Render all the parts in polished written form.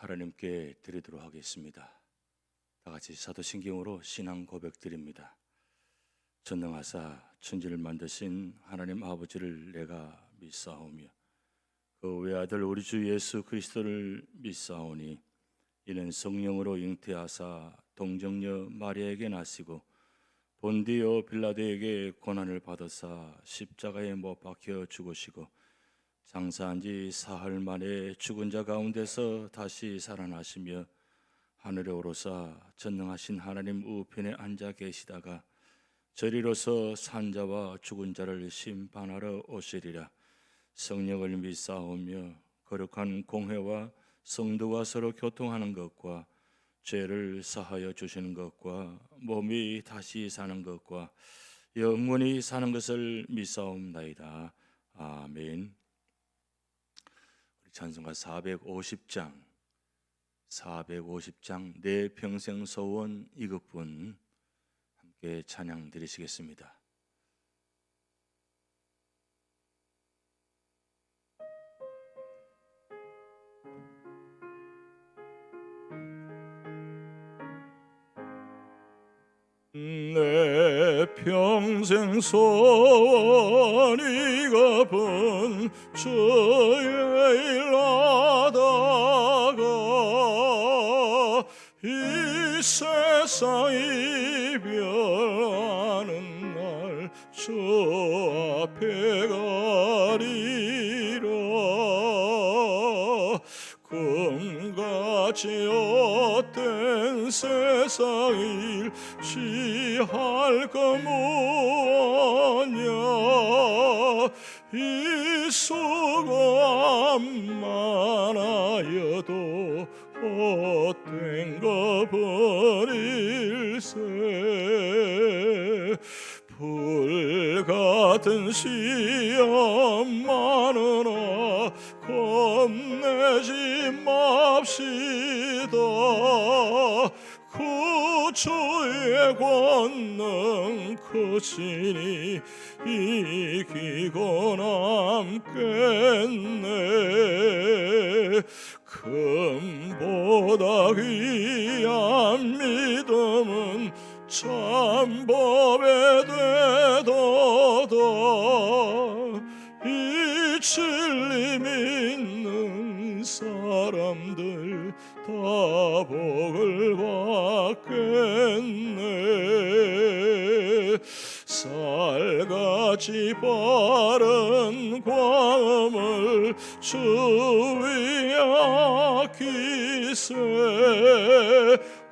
하나님께 드리도록 하겠습니다. 다 같이 사도신경으로 신앙 고백드립니다. 전능하사 천지를 만드신 하나님 아버지를 내가 믿사오며 그 외아들 우리 주 예수 그리스도를 믿사오니 이는 성령으로 잉태하사 동정녀 마리아에게 나시고 본디오 빌라도에게 고난을 받으사 십자가에 못 박혀 죽으시고 장사한 지 사흘 만에 죽은 자 가운데서 다시 살아나시며 하늘에 오르사 전능하신 하나님 우편에 앉아 계시다가 저리로서 산자와 죽은 자를 심판하러 오시리라. 성령을 믿사오며 거룩한 공회와 성도가 서로 교통하는 것과 죄를 사하여 주시는 것과 몸이 다시 사는 것과 영원히 사는 것을 믿사옵나이다. 아멘. 찬송가 450장 내 평생 소원 이것뿐 함께 찬양 드리시겠습니다. 내 평생 소원 이것뿐 주의 일 하다가 이 세상 이별하는 날 주 앞에 가리라. 금같이 헛된 세상 일 취할 것 무엇냐. 이 수고만 하여도 헛된 거 버릴세. 불같은 시험 많으나 겁내지 맙시다. 구주의 권능 크시니 이기고 남겠네. 금보다 귀한 믿음은 참법에 되도다. 이 진리 믿는 사람들 다 복을 받겠네. 쌀같이 바른 광음을 주 위에 아끼세.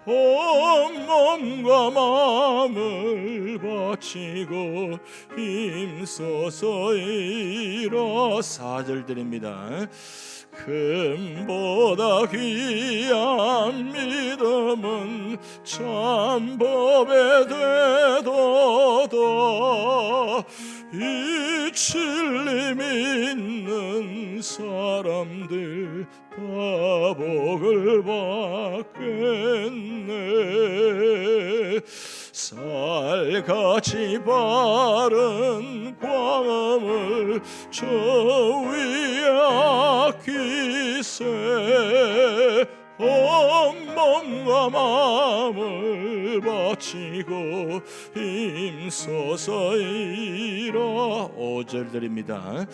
온 몸과 마음을 바치고 힘써서 일하. 4절 드립니다. 금보다 귀한 믿음은 참법에 되도다. 이 진리 믿는 사람들 다 복을 받겠네. 쌀같이 바른 광음을 저 위에 아끼세. 온 몸과 마음을 바치고 힘써서 일하. 5절 드립니다.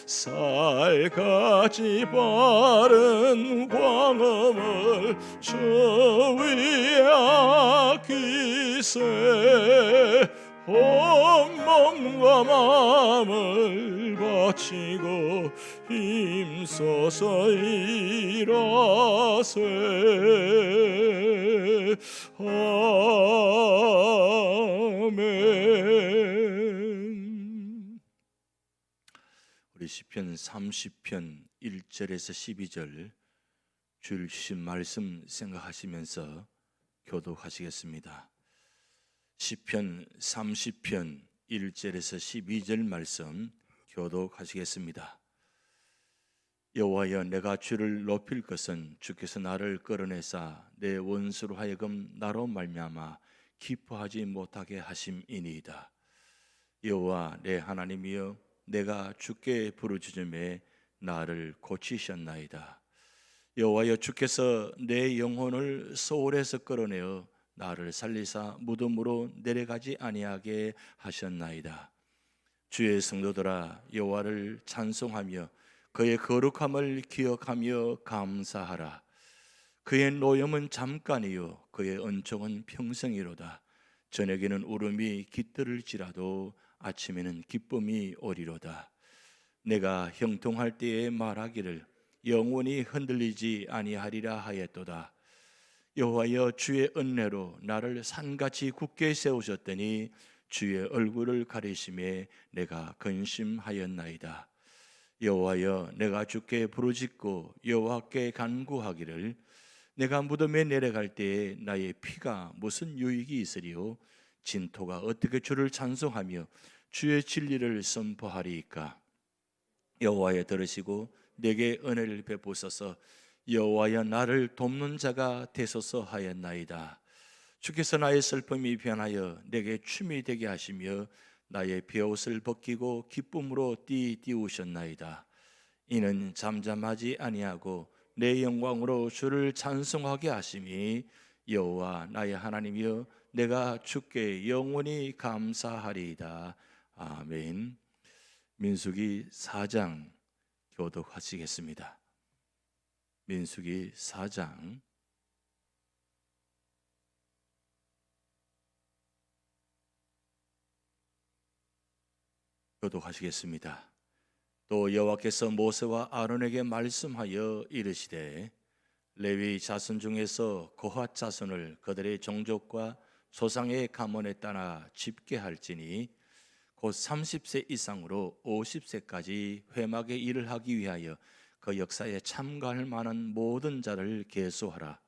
쌀같이 바른 광음을 저 위에 아끼세. 온 몸과 마음을 바치고 힘써서 일하세. 아멘. 우리 시편 30편 1절에서 12절 주일 주신 말씀 생각하시면서 교독하시겠습니다. 시편 30편 1절에서 12절 말씀 교독하시겠습니다. 여호와여, 내가 주를 높일 것은 주께서 나를 끌어내사 내 원수로 하여금 나로 말미암아 기뻐하지 못하게 하심이니이다. 여호와 내 하나님이여, 내가 주께 부르짖음에 나를 고치셨나이다. 여호와여, 주께서 내 영혼을 소홀에서 끌어내어 나를 살리사 무덤으로 내려가지 아니하게 하셨나이다. 주의 성도들아, 여호와를 찬송하며 그의 거룩함을 기억하며 감사하라. 그의 노염은 잠깐이요 그의 은총은 평생이로다. 저녁에는 울음이 깃들을지라도 아침에는 기쁨이 오리로다. 내가 형통할 때에 말하기를 영원히 흔들리지 아니하리라 하였도다. 여호와여, 주의 은혜로 나를 산같이 굳게 세우셨더니 주의 얼굴을 가리심에 내가 근심하였나이다. 여호와여, 내가 주께 부르짖고 여호와께 간구하기를 내가 무덤에 내려갈 때에 나의 피가 무슨 유익이 있으리요? 진토가 어떻게 주를 찬송하며 주의 진리를 선포하리이까? 여호와여, 들으시고 내게 은혜를 베푸소서. 여호와여, 나를 돕는 자가 되소서 하였나이다. 주께서 나의 슬픔이 변하여 내게 춤이 되게 하시며 나의 베옷을 벗기고 기쁨으로 띠우셨나이다. 이는 잠잠하지 아니하고 내 영광으로 주를 찬송하게 하심이 여호와 나의 하나님이여 내가 주께 영원히 감사하리이다. 아멘. 민수기 4장 교독하시겠습니다. 민수기 4장 교독하시겠습니다. 또 여호와께서 모세와 아론에게 말씀하여 이르시되 레위 자손 중에서 고핫 자손을 그들의 종족과 조상의 가문에 따라 집계할지니 곧 30세 이상으로 50세까지 회막의 일을 하기 위하여 그 역사에 참가할 만한 모든 자를 계수하라.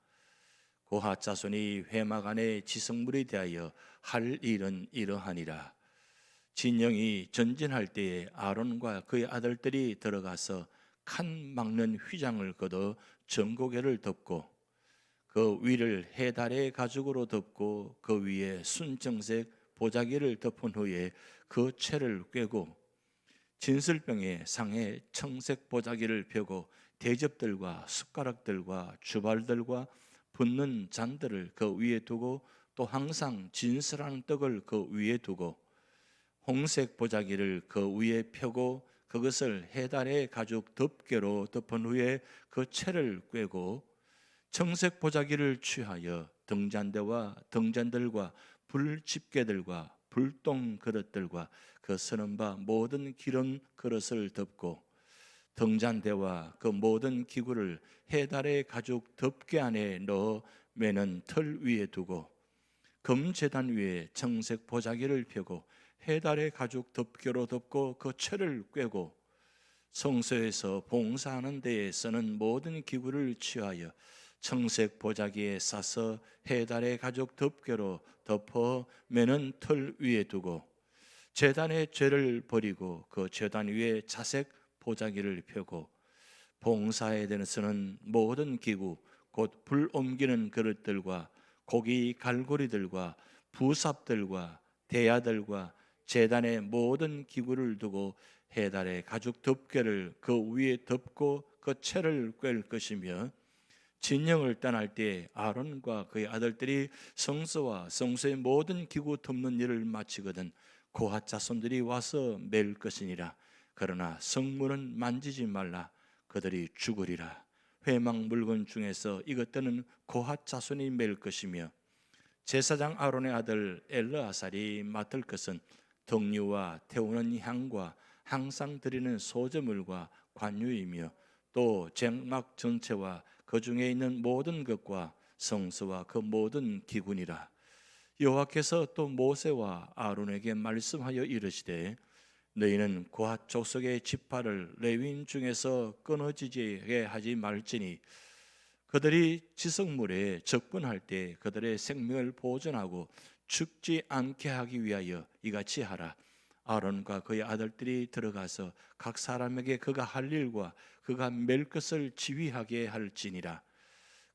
고핫 자손이 회막 안에 지성물이 대하여 할 일은 이러하니라. 진영이 전진할 때에 아론과 그의 아들들이 들어가서 칸 막는 휘장을 걷어 전고개를 덮고 그 위를 해달의 가죽으로 덮고 그 위에 순정색 보자기를 덮은 후에 그 채를 꿰고 진설병에 상에 청색 보자기를 펴고 대접들과 숟가락들과 주발들과 붓는 잔들을 그 위에 두고 또 항상 진설하는 떡을 그 위에 두고 홍색 보자기를 그 위에 펴고 그것을 해달의 가죽 덮개로 덮은 후에 그 채를 꿰고 청색 보자기를 취하여 등잔대와 등잔들과 불집게들과 불똥 그릇들과 그 서는 바 모든 기름 그릇을 덮고 등잔대와 그 모든 기구를 해달의 가죽 덮개 안에 넣어 매는 틀 위에 두고 금제단 위에 청색 보자기를 펴고 해달의 가죽 덮개로 덮고 그 채를 꿰고 성소에서 봉사하는 데에 쓰는 모든 기구를 취하여 청색 보자기에 싸서 해달의 가죽 덮개로 덮어 매는 틀 위에 두고 제단의 죄를 버리고 그 제단 위에 자색 보자기를 펴고 봉사에 대해 쓰는 모든 기구 곧 불 옮기는 그릇들과 고기 갈고리들과 부삽들과 대야들과 제단의 모든 기구를 두고 해달의 가죽 덮개를 그 위에 덮고 그 채를 꿰 것이며 진영을 떠날 때 아론과 그의 아들들이 성소와 성소의 모든 기구 덮는 일을 마치거든 고핫 자손들이 와서 맬 것이니라. 그러나 성문은 만지지 말라. 그들이 죽으리라. 회막 물건 중에서 이것들은 고핫 자손이 맬 것이며 제사장 아론의 아들 엘르아살이 맡을 것은 덕류와 태우는 향과 항상 드리는 소제물과 관유이며 또 쟁막 전체와 그 중에 있는 모든 것과 성소와 그 모든 기구니라. 여호와께서 또 모세와 아론에게 말씀하여 이르시되 너희는 고핫 족속의 지파를 레위인 중에서 끊어지게 하지 말지니 그들이 지성물에 접근할 때 그들의 생명을 보존하고 죽지 않게 하기 위하여 이같이 하라. 아론과 그의 아들들이 들어가서 각 사람에게 그가 할 일과 그가 맬 것을 지휘하게 할지니라.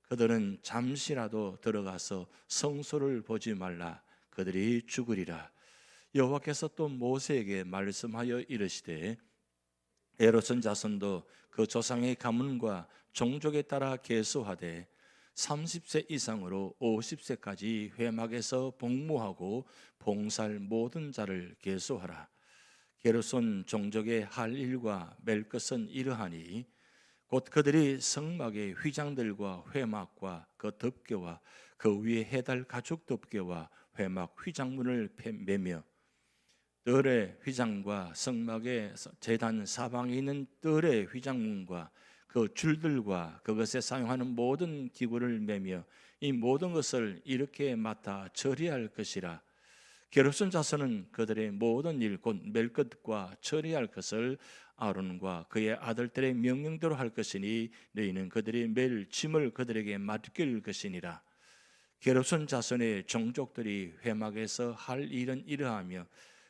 그들은 잠시라도 들어가서 성소를 보지 말라. 그들이 죽으리라. 여호와께서 또 모세에게 말씀하여 이르시되 에로선 자손도 그 조상의 가문과 종족에 따라 계수하되 30세 이상으로 50세까지 회막에서 복무하고 봉사할 모든 자를 계수하라. 게르손 종족의 할 일과 맬 것은 이러하니 곧 그들이 성막의 휘장들과 회막과 그 덮개와 그 위에 해달 가죽 덮개와 회막 휘장문을 매며 뜰의 휘장과 성막의 제단 사방에 있는 뜰의 휘장문과 그 줄들과 그것에 사용하는 모든 기구를 매며 이 모든 것을 이렇게 맡아 처리할 것이라. 게르손 자손은 그들의 모든 일 곧 맬 것과 처리할 것을 아론과 그의 아들들의 명령대로 할 것이니 너희는 그들이 맬 짐을 그들에게 맡길 것이니라. 게르손 자손의 종족들이 회막에서 할 일은 이러하며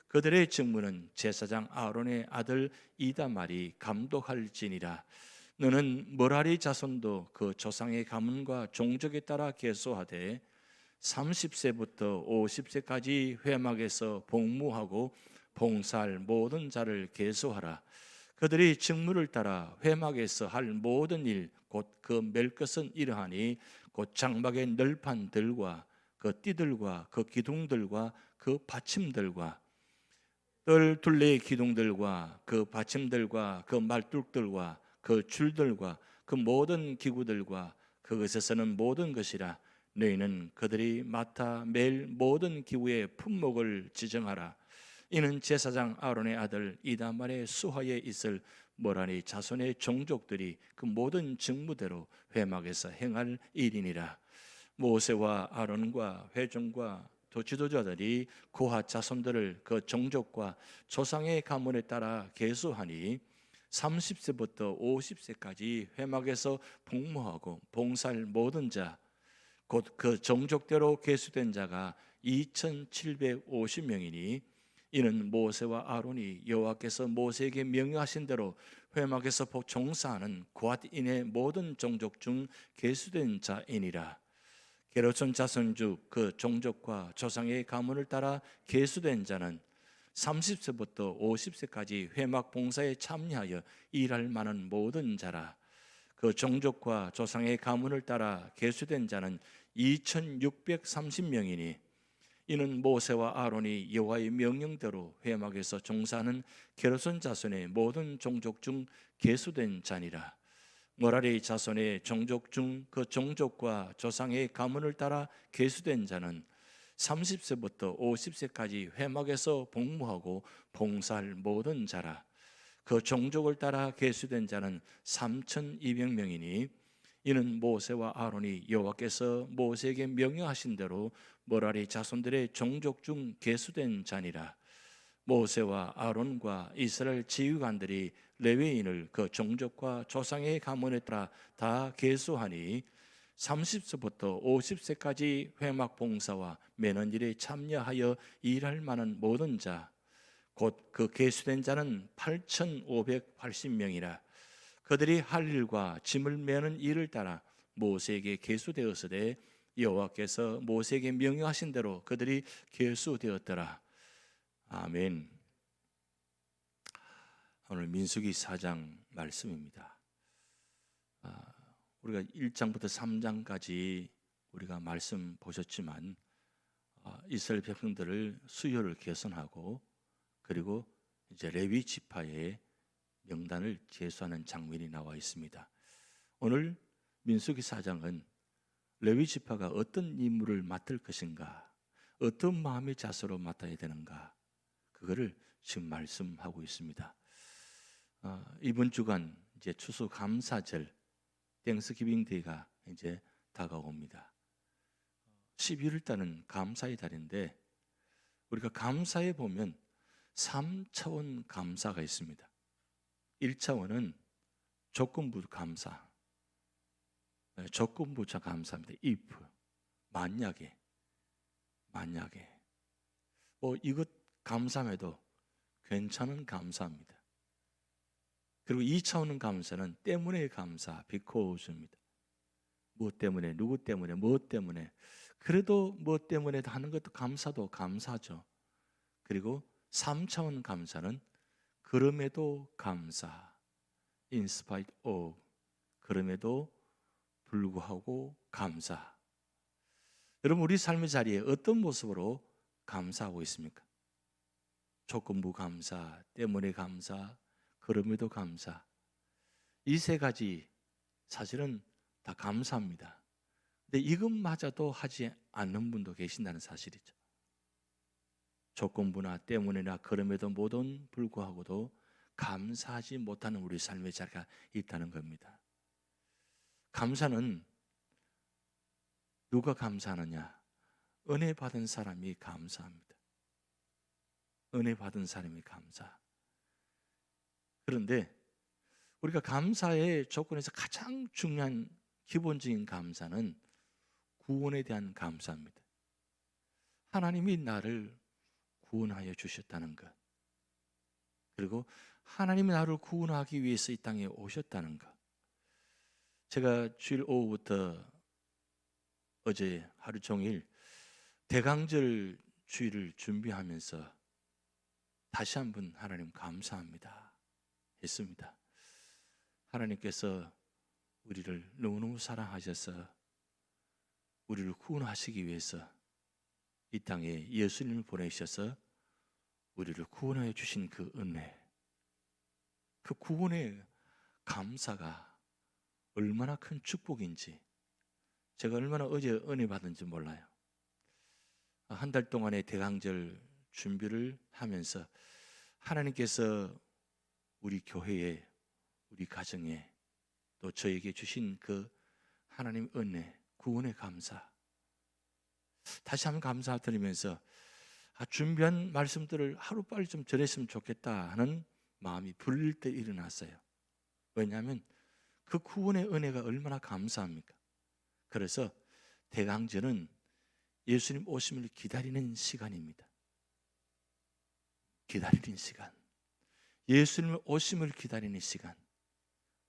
그들의 직무는 제사장 아론의 아들 이다말이 감독할지니라. 너는 머라리 자손도 그 조상의 가문과 종족에 따라 계수하되 30세부터 50세까지 회막에서 복무하고 봉사할 모든 자를 계수하라. 그들이 직무를 따라 회막에서 할 모든 일 곧 그 맬 것은 이러하니 곧 장막의 널판들과 그 띠들과 그 기둥들과 그 받침들과 뜰 둘레의 기둥들과 그 받침들과 그 말뚝들과 그 줄들과 그 모든 기구들과 그것에 서는 모든 것이라. 너희는 그들이 맡아 맬 모든 기구의 품목을 지정하라. 이는 제사장 아론의 아들 이다말의 수하에 있을 머라리 자손의 종족들이 그 모든 직무대로 회막에서 행할 일이니라. 모세와 아론과 회중과 지도자들이 고핫 자손들을 그 종족과 조상의 가문에 따라 계수하니 30세부터 50세까지 회막에서 복무하고 봉사할 모든 자 곧 그 종족대로 계수된 자가 2750명이니 이는 모세와 아론이 여호와께서 모세에게 명령하신 대로 회막에서 종사하는 고핫인의 모든 종족 중 계수된 자이니라. 게르손 자손 중 그 종족과 조상의 가문을 따라 계수된 자는 30세부터 50세까지 회막 봉사에 참여하여 일할 만한 모든 자라. 그 종족과 조상의 가문을 따라 계수된 자는 2630명이니 이는 모세와 아론이 여호와의 명령대로 회막에서 종사하는 게르손 자손의 모든 종족 중 계수된 자니라. 머라리 자손의 종족 중 그 종족과 조상의 가문을 따라 계수된 자는 30세부터 50세까지 회막에서 복무하고 봉사할 모든 자라. 그 종족을 따라 계수된 자는 3200명이니 이는 모세와 아론이 여호와께서 모세에게 명령하신 대로 머라리 자손들의 종족 중 계수된 자니라. 모세와 아론과 이스라엘 지휘관들이 레위인을 그 종족과 조상의 가문에 따라 다 계수하니 30세부터 50세까지 회막 봉사와 매는 일에 참여하여 일할 만한 모든 자 곧 그 계수된 자는 8580명이라. 그들이 할 일과 짐을 매는 일을 따라 모세에게 계수되었으되 여호와께서 모세에게 명령하신 대로 그들이 계수되었더라. 아멘. 오늘 민수기 4장 말씀입니다. 우리가 1장부터 3장까지 우리가 말씀 보셨지만 이스라엘 백성들을 수요를 개선하고 그리고 이제 레위 지파의 명단을 제수하는 장면이 나와 있습니다. 오늘 민수기 4장은 레위 지파가 어떤 임무를 맡을 것인가, 어떤 마음의 자세로 맡아야 되는가, 그거를 지금 말씀하고 있습니다. 이번 주간 이제 추수감사절 땡스기빙 데이가 이제 다가옵니다. 11월 달은 감사의 달인데 우리가 감사에 보면 3차원 감사가 있습니다. 1차원은 조건부 감사, 조건부자 감사입니다. if, 만약에 이것 감사해도 괜찮은 감사입니다. 그리고 2차원은 감사는 때문에 감사, because입니다. 무엇 때문에, 누구 때문에, 무엇 때문에, 그래도 무엇 때문에 하는 것도 감사도 감사죠. 그리고 3차원 감사는 그럼에도 감사, in spite of, 그럼에도 불구하고 감사. 여러분, 우리 삶의 자리에 어떤 모습으로 감사하고 있습니까? 조건부 감사, 때문에 감사, 그럼에도 감사. 이 세 가지 사실은 다 감사합니다. 근데 이것마저도 하지 않는 분도 계신다는 사실이죠. 조건부나 때문에나 그럼에도 모든 불구하고도 감사하지 못하는 우리 삶의 자리가 있다는 겁니다. 감사는 누가 감사하느냐? 은혜 받은 사람이 감사합니다. 은혜 받은 사람이 감사. 그런데 우리가 감사의 조건에서 가장 중요한 기본적인 감사는 구원에 대한 감사입니다. 하나님이 나를 구원하여 주셨다는 것, 그리고 하나님이 나를 구원하기 위해서 이 땅에 오셨다는 것. 제가 주일 오후부터 어제 하루 종일 대강절 주일을 준비하면서 다시 한번 하나님 감사합니다 했습니다. 하나님께서 우리를 너무너무 사랑하셔서 우리를 구원하시기 위해서 이 땅에 예수님을 보내셔서 우리를 구원하여 주신 그 은혜, 그 구원의 감사가 얼마나 큰 축복인지, 제가 얼마나 어제 은혜 받은지 몰라요. 한 달 동안의 대강절 준비를 하면서 하나님께서 우리 교회에, 우리 가정에, 또 저에게 주신 그 하나님 은혜, 구원의 감사, 다시 한번 감사드리면서 준비한 말씀들을 하루빨리 좀 전했으면 좋겠다 하는 마음이 불릴 때 일어났어요. 왜냐하면 그 구원의 은혜가 얼마나 감사합니까? 그래서 대강절은 예수님 오심을 기다리는 시간입니다. 기다리는 시간, 예수님 오심을 기다리는 시간.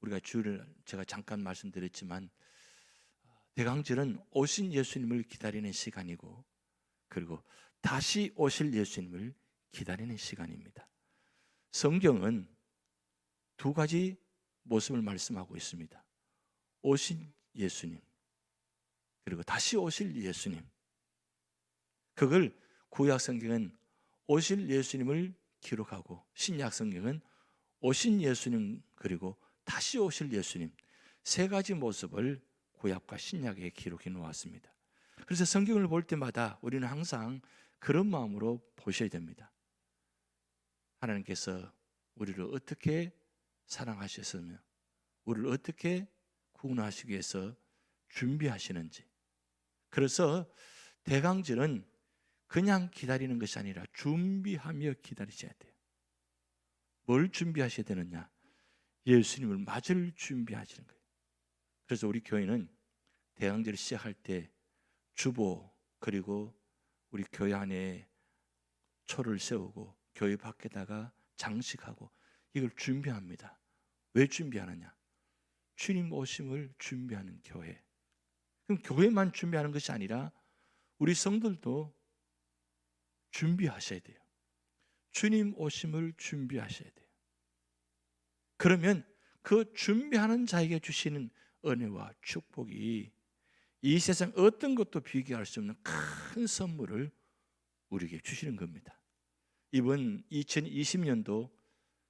우리가 주를 제가 잠깐 말씀드렸지만 대강절은 오신 예수님을 기다리는 시간이고, 그리고 다시 오실 예수님을 기다리는 시간입니다. 성경은 두 가지 모습을 말씀하고 있습니다. 오신 예수님, 그리고 다시 오실 예수님. 그걸 구약 성경은 오실 예수님을 기록하고, 신약 성경은 오신 예수님 그리고 다시 오실 예수님, 세 가지 모습을 구약과 신약에 기록해 놓았습니다. 그래서 성경을 볼 때마다 우리는 항상 그런 마음으로 보셔야 됩니다. 하나님께서 우리를 어떻게 사랑하셨으며 우리를 어떻게 구원하시기 위해서 준비하시는지. 그래서 대강절은 그냥 기다리는 것이 아니라 준비하며 기다리셔야 돼요. 뭘 준비하셔야 되느냐? 예수님을 맞을 준비하시는 거예요. 그래서 우리 교회는 대강절을 시작할 때 주보, 그리고 우리 교회 안에 초를 세우고 교회 밖에다가 장식하고 이걸 준비합니다. 왜 준비하느냐? 주님 오심을 준비하는 교회. 그럼 교회만 준비하는 것이 아니라 우리 성도들도 준비하셔야 돼요. 주님 오심을 준비하셔야 돼요. 그러면 그 준비하는 자에게 주시는 은혜와 축복이 이 세상 어떤 것도 비교할 수 없는 큰 선물을 우리에게 주시는 겁니다. 이번 2020년도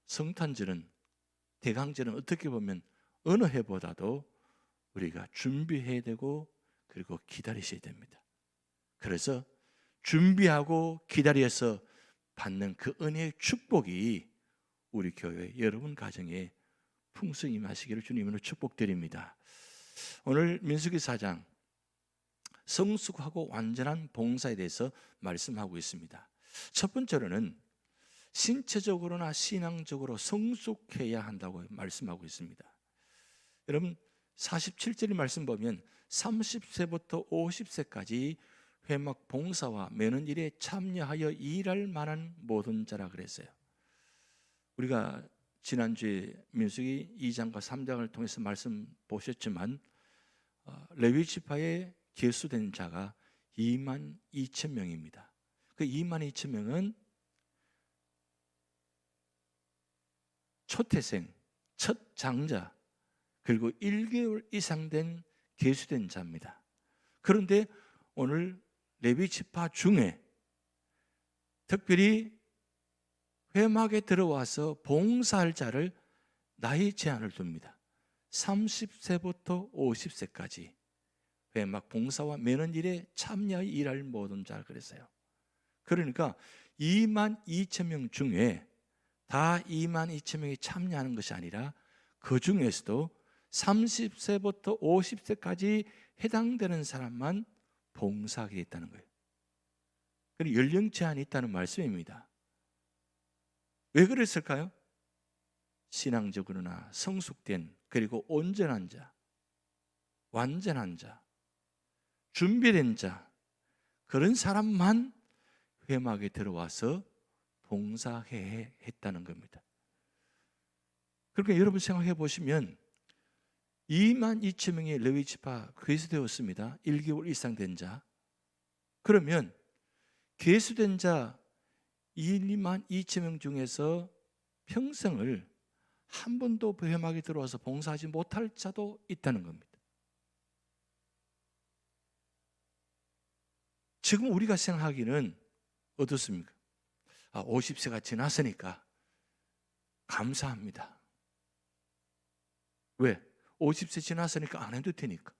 성탄절은, 대강절은 어떻게 보면 어느 해보다도 우리가 준비해야 되고 그리고 기다리셔야 됩니다. 그래서 준비하고 기다려서 받는 그 은혜의 축복이 우리 교회 여러분 가정에 풍성히 임하시기를 주님으로 축복드립니다. 오늘 민수기 4장 성숙하고 완전한 봉사에 대해서 말씀하고 있습니다. 첫 번째로는 신체적으로나 신앙적으로 성숙해야 한다고 말씀하고 있습니다. 여러분 47절의 말씀 보면 30세부터 50세까지 회막 봉사와 매는 일에 참여하여 일할 만한 모든 자라 그랬어요. 우리가 지난주에 민수기 2장과 3장을 통해서 말씀 보셨지만 레위 지파에 계수된 자가 22,000명입니다. 그 22,000명은 초태생, 첫 장자, 그리고 1개월 이상 된 계수된 자입니다. 그런데 오늘 레위 지파 중에 특별히 회막에 들어와서 봉사할 자를 나이 제한을 둡니다. 30세부터 50세까지 회막 봉사와 매는 일에 참여하여 일할 모든 자 그랬어요. 그러니까 22,000명 중에 다 22,000명이 참여하는 것이 아니라 그 중에서도 30세부터 50세까지 해당되는 사람만 봉사하게 있다는 거예요. 그리고 연령 제한이 있다는 말씀입니다. 왜 그랬을까요? 신앙적으로나 성숙된 그리고 온전한 자, 완전한 자, 준비된 자, 그런 사람만 회막에 들어와서 봉사해야 했다는 겁니다. 그러니까 여러분 생각해 보시면 22,000명의 레위 지파 계수되었습니다. 1개월 이상 된 자. 그러면 계수된 자 22,000명 중에서 평생을 한 번도 회막에 들어와서 봉사하지 못할 자도 있다는 겁니다. 지금 우리가 생각하기는 어떻습니까? 50세가 지났으니까 감사합니다. 왜? 50세 지났으니까 안 해도 되니까.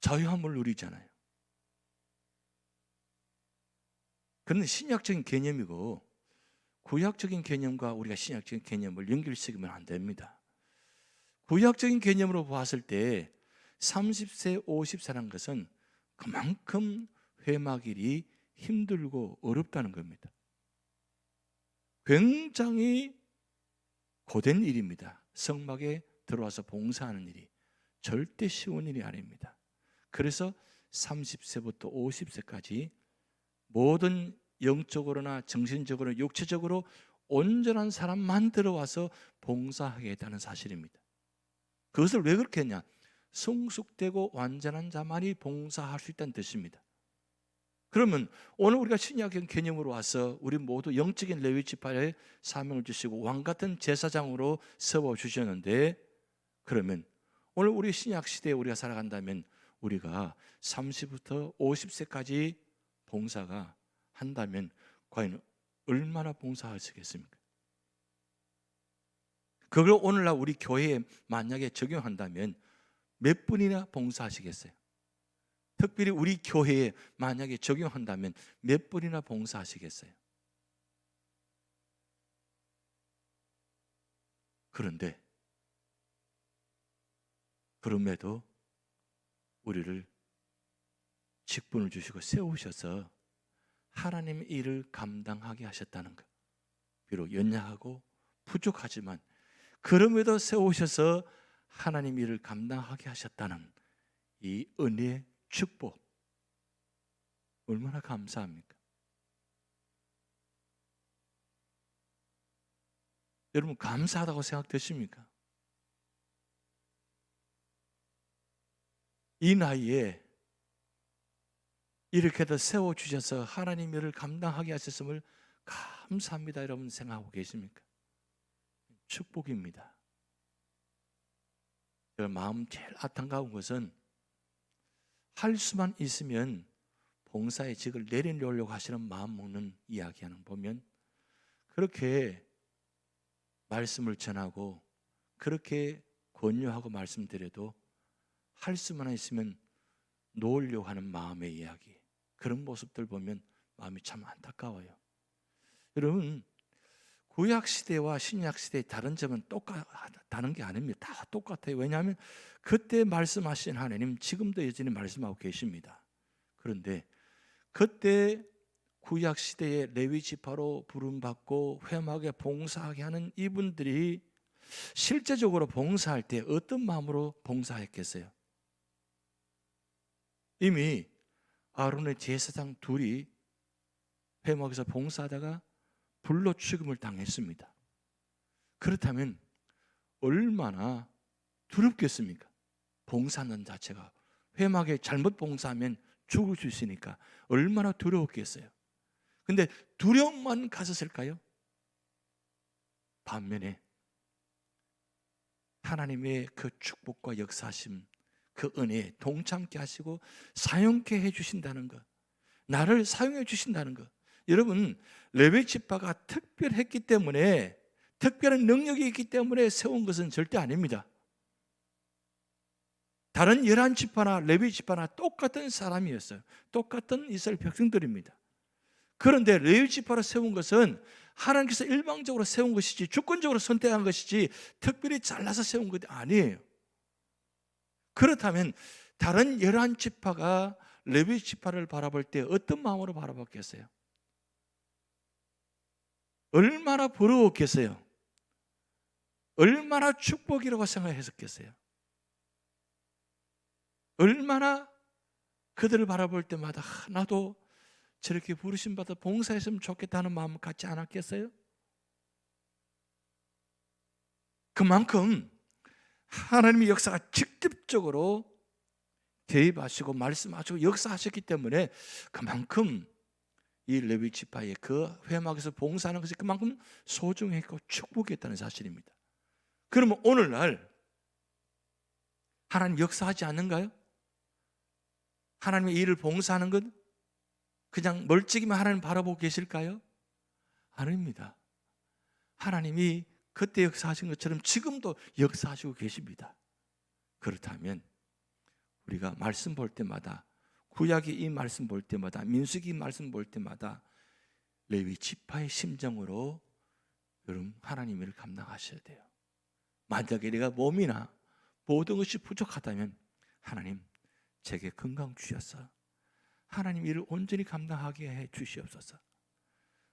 자유함을 누리잖아요. 그런데 신약적인 개념이고 구약적인 개념과 우리가 신약적인 개념을 연결시키면 안 됩니다. 구약적인 개념으로 봤을 때 30세, 50세라는 것은 그만큼 회막일이 힘들고 어렵다는 겁니다. 굉장히 고된 일입니다. 성막에 들어와서 봉사하는 일이 절대 쉬운 일이 아닙니다. 그래서 30세부터 50세까지 모든 영적으로나 정신적으로 육체적으로 온전한 사람만 들어와서 봉사하게 했다는 사실입니다. 그것을 왜 그렇게 했냐? 성숙되고 완전한 자만이 봉사할 수 있다는 뜻입니다. 그러면 오늘 우리가 신약적인 개념으로 와서 우리 모두 영적인 레위 지파에 사명을 주시고 왕 같은 제사장으로 세워 주셨는데, 그러면 오늘 우리 신약 시대에 우리가 살아간다면 우리가 30부터 50세까지 봉사가 한다면 과연 얼마나 봉사할 수 있겠습니까? 그걸 오늘날 우리 교회에 만약에 적용한다면 몇 분이나 봉사하시겠어요? 특별히 우리 교회에 만약에 적용한다면 몇 분이나 봉사하시겠어요? 그런데 그럼에도 우리를 직분을 주시고 세우셔서 하나님의 일을 감당하게 하셨다는 것. 비록 연약하고 부족하지만 그럼에도 세우셔서 하나님 일을 감당하게 하셨다는 이 은혜의 축복, 얼마나 감사합니까? 여러분 감사하다고 생각되십니까? 이 나이에 이렇게도 세워주셔서 하나님 일을 감당하게 하셨음을 감사합니다. 여러분 생각하고 계십니까? 축복입니다. 제가 마음 제일 안타까운 것은 할 수만 있으면 봉사의 직을 내려놓으려고 하시는 마음 먹는 이야기하는 보면 그렇게 말씀을 전하고 그렇게 권유하고 말씀드려도 할 수만 있으면 놓으려고 하는 마음의 이야기, 그런 모습들 보면 마음이 참 안타까워요. 여러분 구약시대와 신약시대의 다른 점은 다른 게 아닙니다. 다 똑같아요. 왜냐하면 그때 말씀하신 하나님 지금도 여전히 말씀하고 계십니다. 그런데 그때 구약시대의 레위지파로 부름받고 회막에 봉사하게 하는 이분들이 실제적으로 봉사할 때 어떤 마음으로 봉사했겠어요? 이미 아론의 제사장 둘이 회막에서 봉사하다가 불로 죽음을 당했습니다. 그렇다면 얼마나 두렵겠습니까? 봉사하는 자체가 회막에 잘못 봉사하면 죽을 수 있으니까 얼마나 두려웠겠어요. 근데 두려움만 가졌을까요? 반면에 하나님의 그 축복과 역사하심, 그 은혜에 동참케 하시고 사용케 해주신다는 것, 나를 사용해 주신다는 것. 여러분, 레위 지파가 특별했기 때문에, 특별한 능력이 있기 때문에 세운 것은 절대 아닙니다. 다른 11지파나 레위 지파나 똑같은 사람이었어요. 똑같은 이스라엘 백성들입니다. 그런데 레위 지파를 세운 것은 하나님께서 일방적으로 세운 것이지, 주권적으로 선택한 것이지, 특별히 잘라서 세운 것이 아니에요. 그렇다면 다른 11지파가 레위 지파를 바라볼 때 어떤 마음으로 바라봤겠어요? 얼마나 부러웠겠어요? 얼마나 축복이라고 생각했었겠어요? 얼마나 그들을 바라볼 때마다 나도 저렇게 부르심 받아 봉사했으면 좋겠다는 마음 갖지 않았겠어요? 그만큼 하나님의 역사가 직접적으로 개입하시고 말씀하시고 역사하셨기 때문에 그만큼 이 레위 지파의 그 회막에서 봉사하는 것이 그만큼 소중했고 축복했다는 사실입니다. 그러면 오늘날 하나님 역사하지 않는가요? 하나님의 일을 봉사하는 것 그냥 멀찍이만 하나님 바라보고 계실까요? 아닙니다. 하나님이 그때 역사하신 것처럼 지금도 역사하시고 계십니다. 그렇다면 우리가 말씀 볼 때마다, 구약의 이 말씀 볼 때마다, 민수기 말씀 볼 때마다 레위 지파의 심정으로 여러분 하나님 일을 감당하셔야 돼요. 만약에 내가 몸이나 모든 것이 부족하다면 하나님 제게 건강 주셔서 하나님 일을 온전히 감당하게 해 주시옵소서.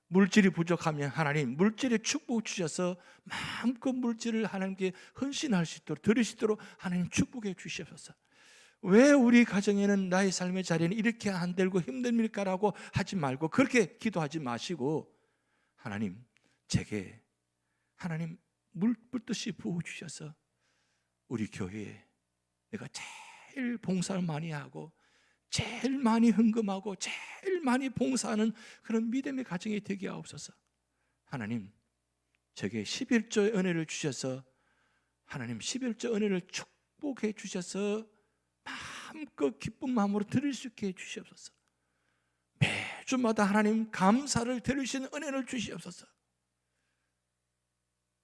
물질이 부족하면 하나님 물질의 축복 주셔서 마음껏 물질을 하나님께 헌신할 수 있도록 드릴 수 있도록 하나님 축복해 주시옵소서. 왜 우리 가정에는 나의 삶의 자리는 이렇게 안 되고 힘듭니까라고 하지 말고 그렇게 기도하지 마시고 하나님 제게 하나님 물 붓듯이 부어주셔서 우리 교회에 내가 제일 봉사를 많이 하고 제일 많이 헌금하고 제일 많이 봉사하는 그런 믿음의 가정이 되게 하옵소서. 하나님 제게 11조의 은혜를 주셔서 하나님 11조 은혜를 축복해 주셔서 마음껏 기쁜 마음으로 드릴 수 있게 해주시옵소서. 매주마다 하나님 감사를 드릴 수 있는 은혜를 주시옵소서.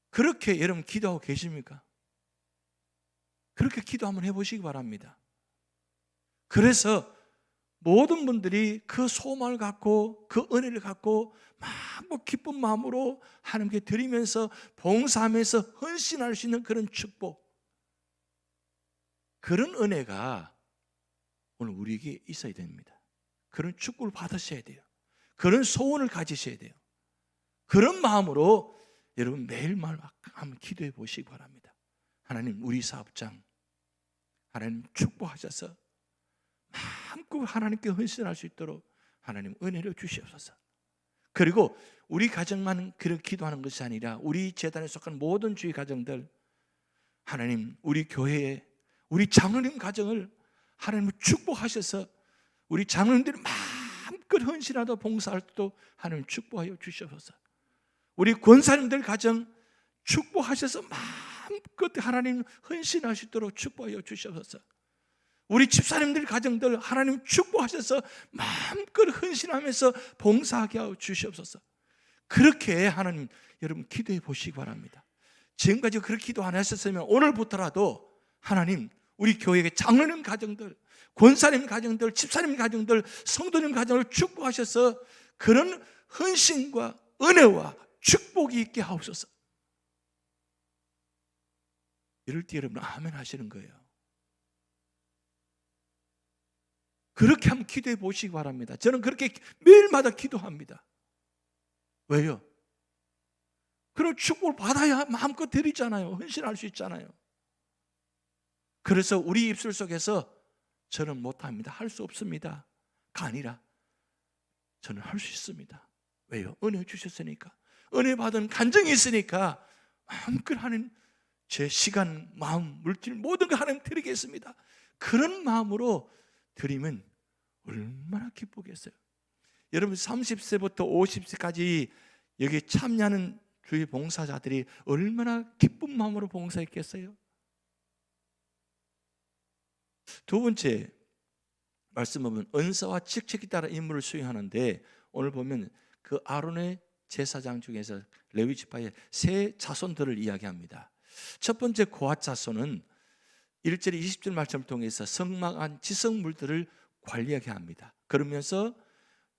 그렇게 여러분 기도하고 계십니까? 그렇게 기도 한번 해보시기 바랍니다. 그래서 모든 분들이 그 소망을 갖고 그 은혜를 갖고 마음껏 기쁜 마음으로 하나님께 드리면서 봉사하면서 헌신할 수 있는 그런 축복, 그런 은혜가 오늘 우리에게 있어야 됩니다. 그런 축복을 받으셔야 돼요. 그런 소원을 가지셔야 돼요. 그런 마음으로 여러분 매일마다 한번 기도해 보시기 바랍니다. 하나님 우리 사업장 하나님 축복하셔서 마음껏 하나님께 헌신할 수 있도록 하나님 은혜를 주시옵소서. 그리고 우리 가정만 그렇게 기도하는 것이 아니라 우리 재단에 속한 모든 주의 가정들 하나님 우리 교회에 우리 장로님 가정을 하나님 축복하셔서 우리 장로님들이 마음껏 헌신하다 봉사할 때도 하나님 축복하여 주시옵소서. 우리 권사님들 가정 축복하셔서 마음껏 하나님 헌신할 수 있도록 축복하여 주시옵소서. 우리 집사님들 가정들 하나님 축복하셔서 마음껏 헌신하면서 봉사하게 하여 주시옵소서. 그렇게 하나님 여러분 기도해 보시기 바랍니다. 지금까지 그렇게 기도 안 하셨으면 오늘부터라도 하나님 우리 교회의 장로님 가정들, 권사님 가정들, 집사님 가정들, 성도님 가정을 축복하셔서 그런 헌신과 은혜와 축복이 있게 하옵소서. 이럴 때 여러분 아멘 하시는 거예요. 그렇게 한번 기도해 보시기 바랍니다. 저는 그렇게 매일마다 기도합니다. 왜요? 그럼 축복을 받아야 마음껏 드리잖아요. 헌신할 수 있잖아요. 그래서 우리 입술 속에서 저는 못합니다, 할 수 없습니다가 아니라 저는 할 수 있습니다. 왜요? 은혜 주셨으니까, 은혜 받은 간증이 있으니까 마음껏 하는 제 시간, 마음, 물질 모든 거 하나님 드리겠습니다. 그런 마음으로 드리면 얼마나 기쁘겠어요. 여러분 30세부터 50세까지 여기 참여하는 주의 봉사자들이 얼마나 기쁜 마음으로 봉사했겠어요? 두 번째 말씀 보면 은사와 직책에 따라 임무를 수행하는데, 오늘 보면 그 아론의 제사장 중에서 레위 지파의 세 자손들을 이야기합니다. 첫 번째 고핫 자손은 1절 20절 말씀을 통해서 성막안 지성물들을 관리하게 합니다. 그러면서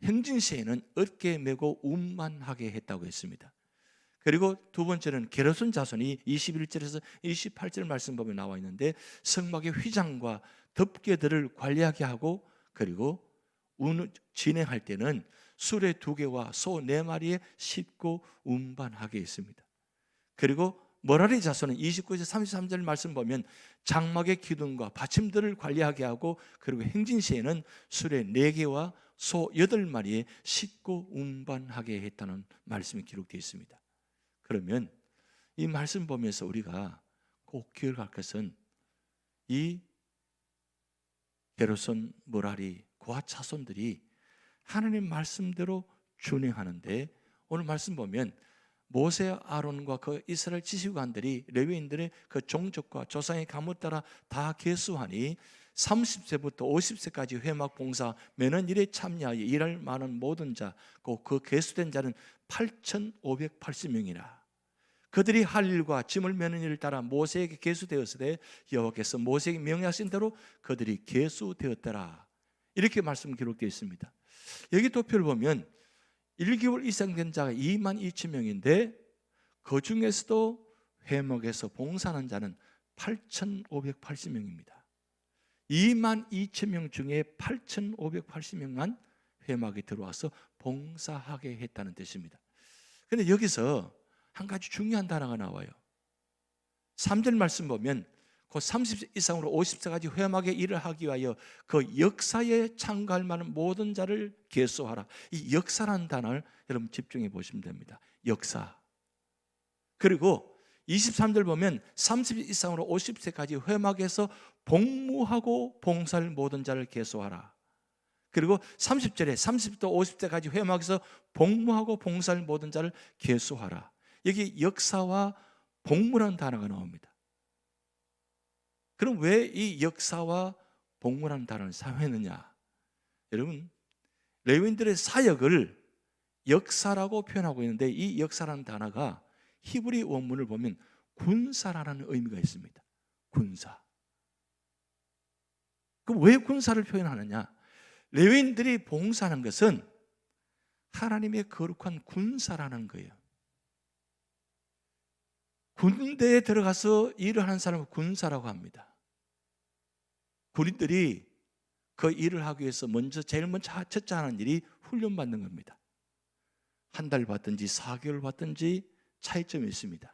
행진시에는 어깨에 메고 운반하게 했다고 했습니다. 그리고 두 번째는 게르손 자손이 21절에서 28절 말씀 보면 나와 있는데, 성막의 휘장과 덮개들을 관리하게 하고, 그리고 진행할 때는 수레 2개와 소 4마리에 싣고 운반하게 했습니다. 그리고 머라리 자손은 29절 33절 말씀 보면 장막의 기둥과 받침들을 관리하게 하고, 그리고 행진시에는 수레 4개와 소 8마리에 싣고 운반하게 했다는 말씀이 기록되어 있습니다. 그러면 이 말씀 보면서 우리가 꼭 기억할 것은, 이 게르손, 머라리, 고핫 자손들이 하나님 말씀대로 준행하는데, 오늘 말씀 보면 모세, 아론과 그 이스라엘 지휘관들이 레위인들의 그 종족과 조상의 가문 따라 다 계수하니 30세부터 50세까지 회막 봉사 매년 일에 참여하여 일할 만한 모든 자, 그 계수된 자는 8,580명이라. 그들이 할 일과 짐을 메는 일을 따라 모세에게 계수되었을 때 여호와께서 모세에게 명령하신 대로 그들이 계수되었더라. 이렇게 말씀 기록되어 있습니다. 여기 도표를 보면 1개월 이상 된 자가 22,000명인데 그 중에서도 회막에서 봉사하는 자는 8,580명입니다. 22,000명 중에 8,580명만 회막에 들어와서 봉사하게 했다는 뜻입니다. 그런데 여기서 한 가지 중요한 단어가 나와요. 3절 말씀 보면 그 30세 이상으로 50세까지 회막에 일을 하기 위하여 그 역사에 참가할 만한 모든 자를 계수하라. 이 역사라는 단어를 여러분 집중해 보시면 됩니다. 역사. 그리고 23절 보면 30세 이상으로 50세까지 회막에서 복무하고 봉사할 모든 자를 계수하라. 그리고 30절에 30부터 50세까지 회막에서 복무하고 봉사할 모든 자를 계수하라. 여기 역사와 복무라는 단어가 나옵니다. 그럼 왜 이 역사와 복무라는 단어를 사용했느냐? 여러분, 레위인들의 사역을 역사라고 표현하고 있는데, 이 역사라는 단어가 히브리 원문을 보면 군사라는 의미가 있습니다. 군사. 그럼 왜 군사를 표현하느냐? 레위인들이 봉사하는 것은 하나님의 거룩한 군사라는 거예요. 군대에 들어가서 일을 하는 사람을 군사라고 합니다. 군인들이 그 일을 하기 위해서 제일 먼저 첫째 하는 일이 훈련받는 겁니다. 한 달 받든지 4개월 받든지 차이점이 있습니다.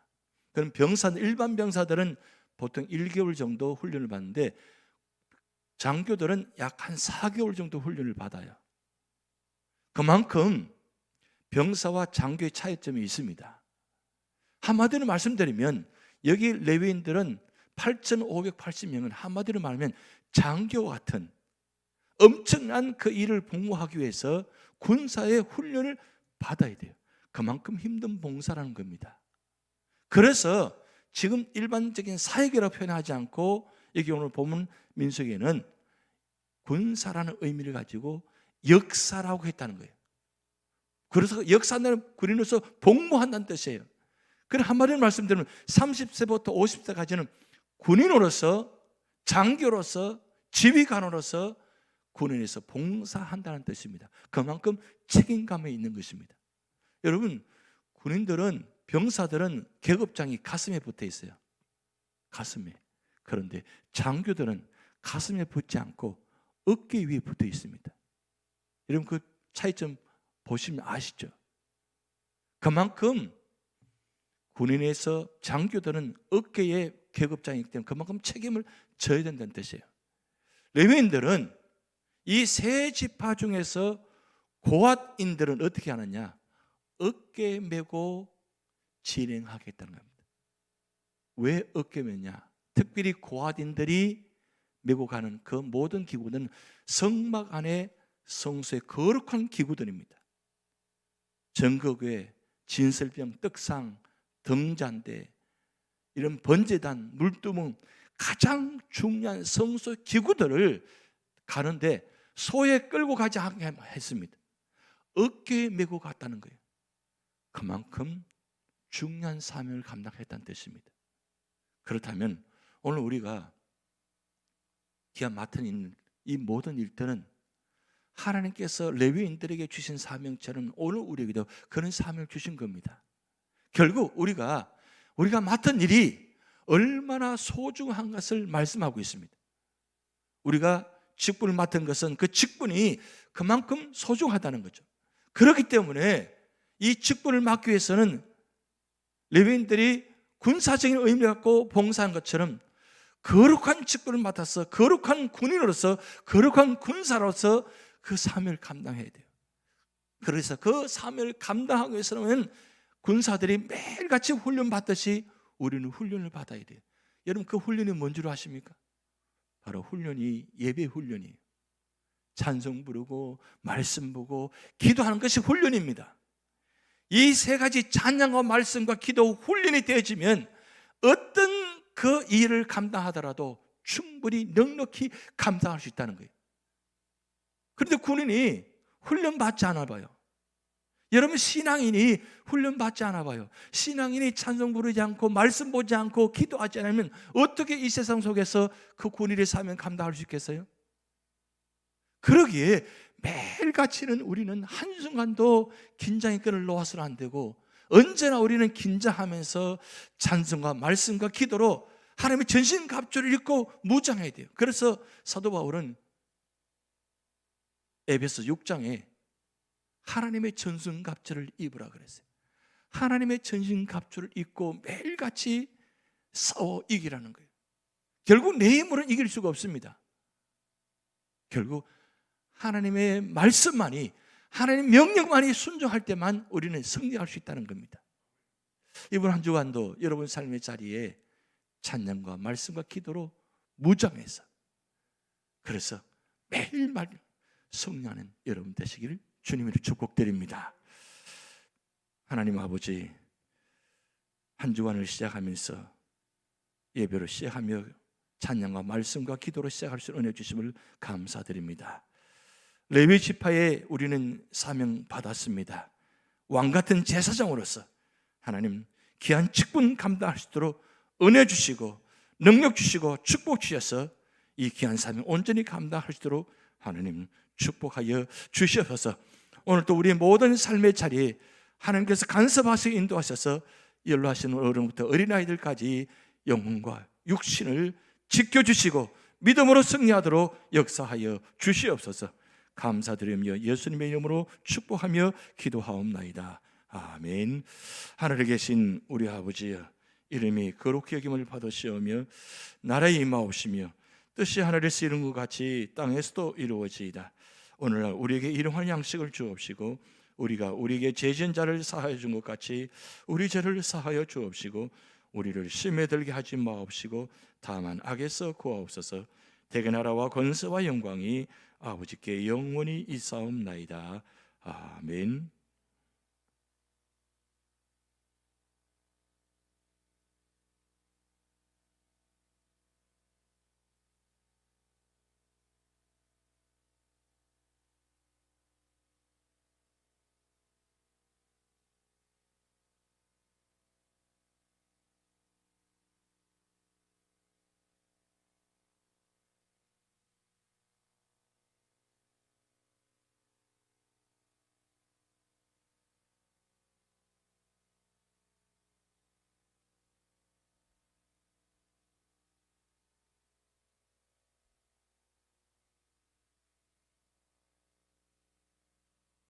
그럼 일반 병사들은 보통 1개월 정도 훈련을 받는데 장교들은 약 한 4개월 정도 훈련을 받아요. 그만큼 병사와 장교의 차이점이 있습니다. 한마디로 말씀드리면 여기 레위인들은 8,580명은 한마디로 말하면 장교와 같은 엄청난 그 일을 복무하기 위해서 군사의 훈련을 받아야 돼요. 그만큼 힘든 봉사라는 겁니다. 그래서 지금 일반적인 사역이라고 표현하지 않고 여기 오늘 본문 민수기에는 군사라는 의미를 가지고 역사라고 했다는 거예요. 그래서 역사는 군인으로서 복무한다는 뜻이에요. 그럼 한마디로 말씀드리면 30세부터 50세까지는 군인으로서, 장교로서, 지휘관으로서 군인에서 봉사한다는 뜻입니다. 그만큼 책임감이 있는 것입니다. 여러분, 군인들은, 병사들은 계급장이 가슴에 붙어 있어요. 가슴에. 그런데 장교들은 가슴에 붙지 않고 어깨 위에 붙어 있습니다. 여러분, 그 차이점 보시면 아시죠? 그만큼 군인에서 장교들은 어깨에 계급장이기 때문에 그만큼 책임을 져야 된다는 뜻이에요. 레위인들은 이 세 지파 중에서 고핫인들은 어떻게 하느냐? 어깨에 메고 진행하겠다는 겁니다. 왜 어깨에 메냐? 특별히 고핫인들이 메고 가는 그 모든 기구는 성막 안에 성소의 거룩한 기구들입니다. 정거궤, 진설병, 떡상, 등잔대, 이런 번제단, 물두멍, 가장 중요한 성소 기구들을 가는데 소에 끌고 가지 않게 했습니다. 어깨에 메고 갔다는 거예요. 그만큼 중요한 사명을 감당했다는 뜻입니다. 그렇다면 오늘 우리가 기가 맡은 이 모든 일들은 하나님께서 레위인들에게 주신 사명처럼 오늘 우리에게도 그런 사명을 주신 겁니다. 결국 우리가 맡은 일이 얼마나 소중한 것을 말씀하고 있습니다. 우리가 직분을 맡은 것은 그 직분이 그만큼 소중하다는 거죠. 그렇기 때문에 이 직분을 맡기 위해서는 레위인들이 군사적인 의미를 갖고 봉사한 것처럼 거룩한 직분을 맡아서 거룩한 군인으로서 거룩한 군사로서 그 사명을 감당해야 돼요. 그래서 그 사명을 감당하기 위해서는 군사들이 매일같이 훈련받듯이 우리는 훈련을 받아야 돼요. 여러분, 그 훈련이 뭔 줄 아십니까? 바로 훈련이 예배 훈련이에요. 찬송 부르고 말씀 보고 기도하는 것이 훈련입니다. 이 세 가지 찬양과 말씀과 기도 훈련이 되어지면 어떤 그 일을 감당하더라도 충분히 넉넉히 감당할 수 있다는 거예요. 그런데 군인이 훈련받지 않아 봐요. 여러분, 신앙인이 훈련받지 않아 봐요. 신앙인이 찬송 부르지 않고 말씀 보지 않고 기도하지 않으면 어떻게 이 세상 속에서 그 군인의 사명 감당할 수 있겠어요? 그러기에 매일같이는 우리는 한순간도 긴장의 끈을 놓아서는 안 되고 언제나 우리는 긴장하면서 찬송과 말씀과 기도로 하나님의 전신갑주를 입고 무장해야 돼요. 그래서 사도 바울은 에베소 6장에 하나님의 전신갑주를 입으라 그랬어요. 하나님의 전신갑주를 입고 매일같이 싸워 이기라는 거예요. 결국 내 힘으로는 이길 수가 없습니다. 결국 하나님의 말씀만이, 하나님의 명령만이 순종할 때만 우리는 승리할 수 있다는 겁니다. 이번 한 주간도 여러분 삶의 자리에 찬양과 말씀과 기도로 무장해서, 그래서 매일마다 승리하는 여러분 되시기를 주님으로 축복드립니다. 하나님 아버지, 한 주간을 시작하면서 예배로 시작하며 찬양과 말씀과 기도로 시작할 수 있는 은혜 주심을 감사드립니다. 레위 지파에 우리는 사명 받았습니다. 왕 같은 제사장으로서 하나님 귀한 직분 감당할 수 있도록 은혜 주시고 능력 주시고 축복 주셔서 이 귀한 사명 온전히 감당할 수 있도록 하나님 축복하여 주시옵소서. 오늘 또 우리의 모든 삶의 자리에 하나님께서 간섭하셔서 인도하셔서 연로하시는 어른부터 어린아이들까지 영혼과 육신을 지켜주시고 믿음으로 승리하도록 역사하여 주시옵소서. 감사드리며 예수님의 이름으로 축복하며 기도하옵나이다. 아멘. 하늘에 계신 우리 아버지여, 이름이 거룩히 여김을 받으시오며 나라에 임하옵시며 뜻이 하늘에서 이룬 것 같이 땅에서도 이루어지이다. 오늘날 우리에게 일용할 양식을 주옵시고 우리가 우리에게 죄진 자를 사하여 준 것 같이 우리 죄를 사하여 주옵시고 우리를 시험에 들게 하지 마옵시고 다만 악에서 구하옵소서. 대개 나라와 권세와 영광이 아버지께 영원히 있사옵나이다. 아멘.